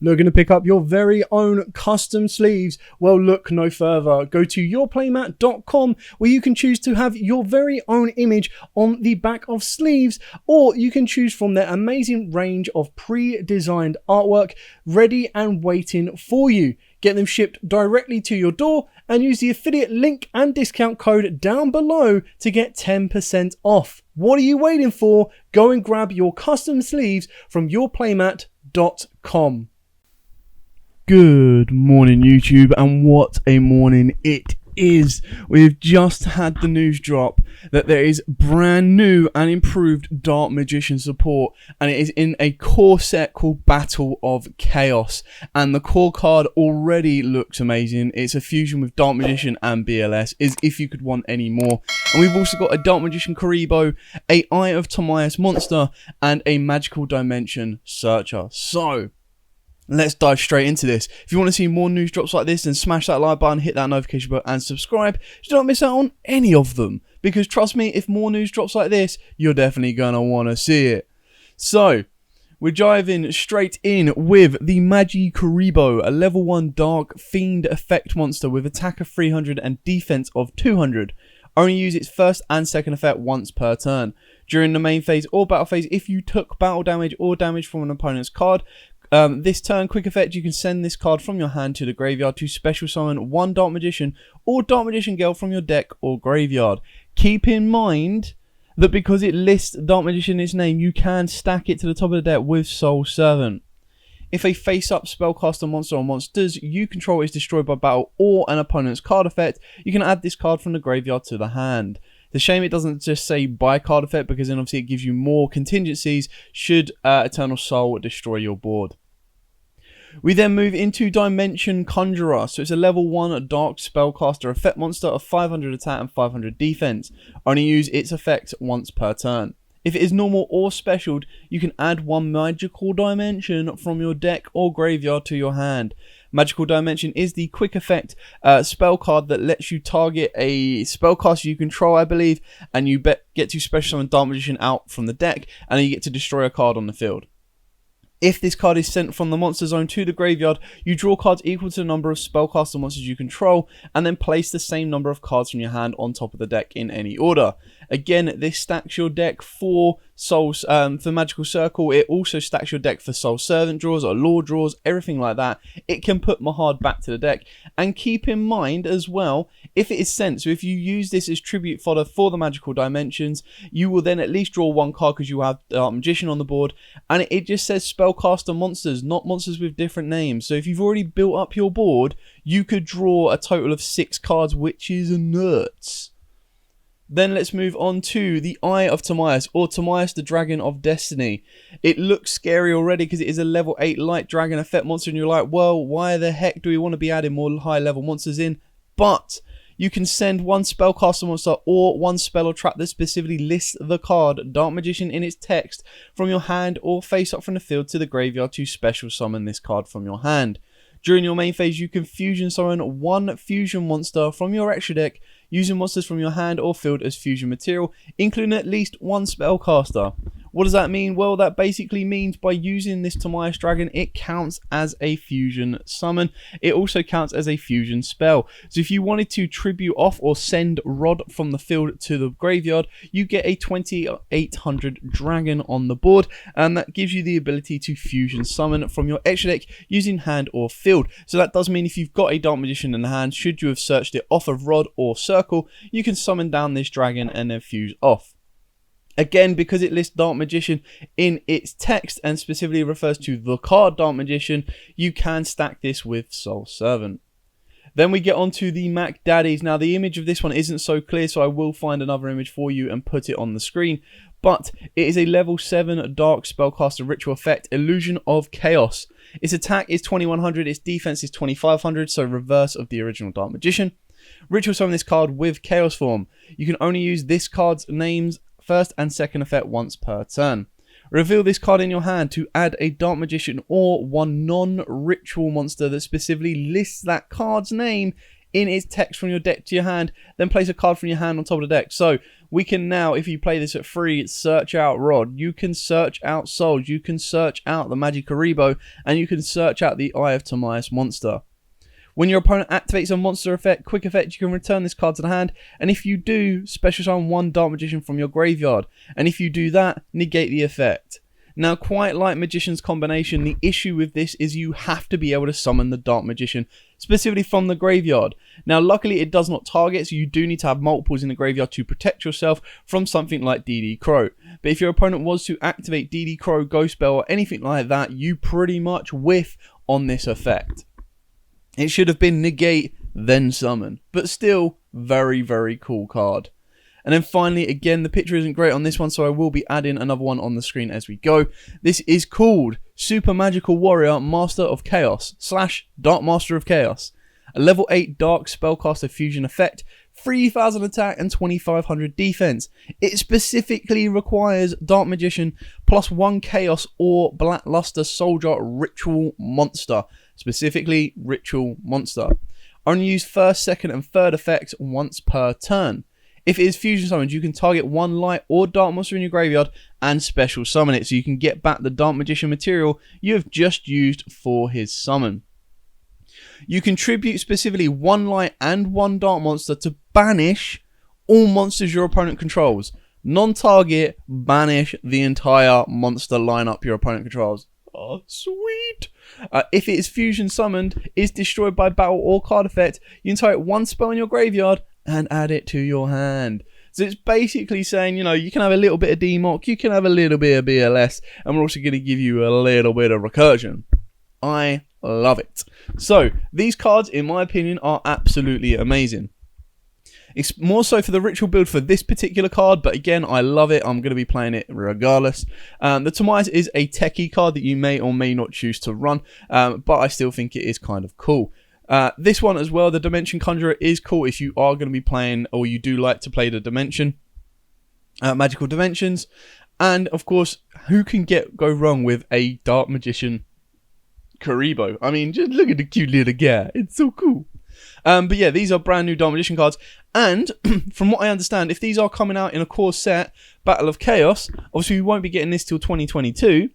Looking to pick up your very own custom sleeves? Well, look no further. Go to yourplaymat.com where you can choose to have your very own image on the back of sleeves, or you can choose from their amazing range of pre-designed artwork ready and waiting for you. Get them shipped directly to your door and use the affiliate link and discount code down below to get 10% off. What are you waiting for? Go and grab your custom sleeves from yourplaymat.com. Good morning, YouTube, and what a morning it is. We've just had the news drop that there is brand new and improved Dark Magician support, and it is in a core set called Battle of Chaos, and the core card already looks amazing. It's a fusion with Dark Magician and BLS, is if you could want any more. And we've also got a Dark Magician Karibo, a Eye of Timaeus monster, and a Magical Dimension Searcher. So let's dive straight into this. If you want to see more news drops like this, then smash that like button, hit that notification bell, and subscribe so you don't miss out on any of them. Because trust me, if more news drops like this, you're definitely going to want to see it. So, we're diving straight in with the Magikaribo, a level 1 Dark Fiend effect monster with attack of 300 and defense of 200. Only use its first and second effect once per turn. During the main phase or battle phase, if you took battle damage or damage from an opponent's card, this turn, quick effect, you can send this card from your hand to the graveyard to special summon one Dark Magician or Dark Magician Girl from your deck or graveyard. Keep in mind that because it lists Dark Magician in its name, you can stack it to the top of the deck with Soul Servant. If a face-up spellcaster monster or monsters you control is destroyed by battle or an opponent's card effect, you can add this card from the graveyard to the hand. It's a shame it doesn't just say by card effect, because then obviously it gives you more contingencies should Eternal Soul destroy your board. We then move into Dimension Conjurer. So it's a level 1 Dark Spellcaster effect monster of 500 attack and 500 defense. Only use its effect once per turn. If it is normal or specialed, you can add one Magical Dimension from your deck or graveyard to your hand. Magical Dimension is the quick effect spell card that lets you target a spellcaster you control, I believe, and you get to special summon Dark Magician out from the deck, and then you get to destroy a card on the field. If this card is sent from the monster zone to the graveyard, you draw cards equal to the number of spellcaster monsters you control, and then place the same number of cards from your hand on top of the deck in any order. Again, this stacks your deck for Souls, for Magical Circle. It also stacks your deck for Soul Servant draws or Lore draws, everything like that. It can put Mahad back to the deck. And keep in mind as well, if it is sent, so if you use this as tribute fodder for the Magical Dimensions, you will then at least draw one card because you have Dark Magician on the board, and it just says spellcaster monsters, not monsters with different names. So if you've already built up your board, you could draw a total of 6 cards, which is nuts. Then let's move on to the Eye of Timaeus, or Timaeus the Dragon of Destiny. It looks scary already because it is a level 8 light dragon effect monster, and you're like, well, why the heck do we want to be adding more high level monsters in? But you can send one spellcaster monster or one spell or trap that specifically lists the card Dark Magician in its text from your hand or face up from the field to the graveyard to special summon this card from your hand. During your main phase, you can fusion summon one fusion monster from your extra deck using monsters from your hand or field as fusion material, including at least one spellcaster. What does that mean? Well, that basically means by using this Timaeus Dragon, it counts as a fusion summon. It also counts as a fusion spell. So if you wanted to tribute off or send Rod from the field to the graveyard, you get a 2800 dragon on the board, and that gives you the ability to fusion summon from your extra deck using hand or field. So that does mean if you've got a Dark Magician in the hand, should you have searched it off of Rod or Circle, you can summon down this dragon and then fuse off. Again, because it lists Dark Magician in its text and specifically refers to the card Dark Magician, you can stack this with Soul Servant. Then we get on to the Mac Daddies. Now, the image of this one isn't so clear, so I will find another image for you and put it on the screen. But it is a level 7 Dark Spellcaster Ritual Effect, Illusion of Chaos. Its attack is 2100, its defense is 2500, so reverse of the original Dark Magician. Ritual summon this card with Chaos Form. You can only use this card's names first and second effect once per turn. Reveal this card in your hand to add a Dark Magician or one non-ritual monster that specifically lists that card's name in its text from your deck to your hand. Then place a card from your hand on top of the deck. So we can now, if you play this at free, search out Rod. You can search out Souls. You can search out the Magikaribo, and you can search out the Eye of Timaeus monster. When your opponent activates a monster effect, quick effect, you can return this card to the hand, and if you do, special summon one Dark Magician from your graveyard, and if you do that, negate the effect. Now, quite like Magician's Combination, the issue with this is you have to be able to summon the Dark Magician, specifically from the graveyard. Now, luckily it does not target, so you do need to have multiples in the graveyard to protect yourself from something like DD Crow. But if your opponent was to activate DD Crow, Ghost Spell, or anything like that, you pretty much whiff on this effect. It should have been negate, then summon. But still, very, very cool card. And then finally, again, the picture isn't great on this one, so I will be adding another one on the screen as we go. This is called Super Magical Warrior Master of Chaos / Dark Master of Chaos. A level 8 Dark Spellcaster Fusion effect, 3000 attack and 2500 defense. It specifically requires Dark Magician plus 1 Chaos or Blackluster Soldier Ritual Monster. Specifically, Ritual Monster. Only use first, second and third effects once per turn. If it is fusion summoned, you can target one light or dark monster in your graveyard and special summon it, so you can get back the Dark Magician material you have just used for his summon. You contribute specifically one light and one dark monster to banish all monsters your opponent controls. Non-target, banish the entire monster lineup your opponent controls. Oh, sweet. If it is fusion summoned, is destroyed by battle or card effect, you can target one spell in your graveyard and add it to your hand. So it's basically saying, you know, you can have a little bit of DMOC, you can have a little bit of BLS, and we're also going to give you a little bit of recursion. I love it. So these cards, in my opinion, are absolutely amazing. It's more so for the ritual build for this particular card, but again, I love it. I'm going to be playing it regardless. The Timaeus is a techie card that you may or may not choose to run, but I still think it is kind of cool. This one as well, the Dimension Conjurer, is cool if you are going to be playing, or you do like to play the Dimension, Magical Dimensions. And of course, who can go wrong with a Dark Magician Karibo? I mean, just look at the cute little guy. It's so cool. But yeah, these are brand new Dark Magician cards. And from what I understand, if these are coming out in a core set, Battle of Chaos, obviously we won't be getting this till 2022.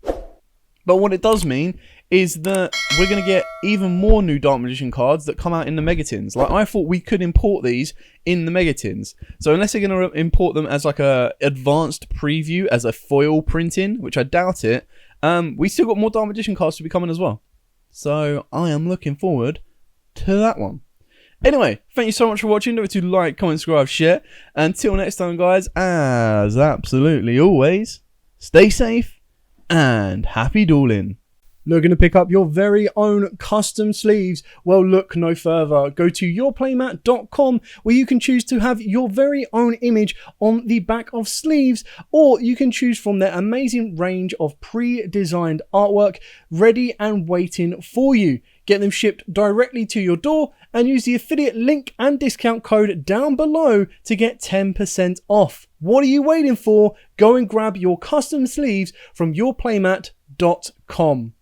But what it does mean is that we're going to get even more new Dark Magician cards that come out in the Megatins. Like, I thought we could import these in the Megatins. So unless they're going to import them as like a advanced preview, as a foil printing, which I doubt it, we still got more Dark Magician cards to be coming as well. So I am looking forward to that one. Anyway, thank you so much for watching. Don't forget to like, comment, subscribe, share. Until next time, guys, as absolutely always, stay safe and happy dueling. Looking to pick up your very own custom sleeves? Well, look no further. Go to Yourplaymat.com, where you can choose to have your very own image on the back of sleeves, or you can choose from their amazing range of pre-designed artwork ready and waiting for you. Get them shipped directly to your door and use the affiliate link and discount code down below to get 10% off. What are you waiting for? Go and grab your custom sleeves from Yourplaymat.com.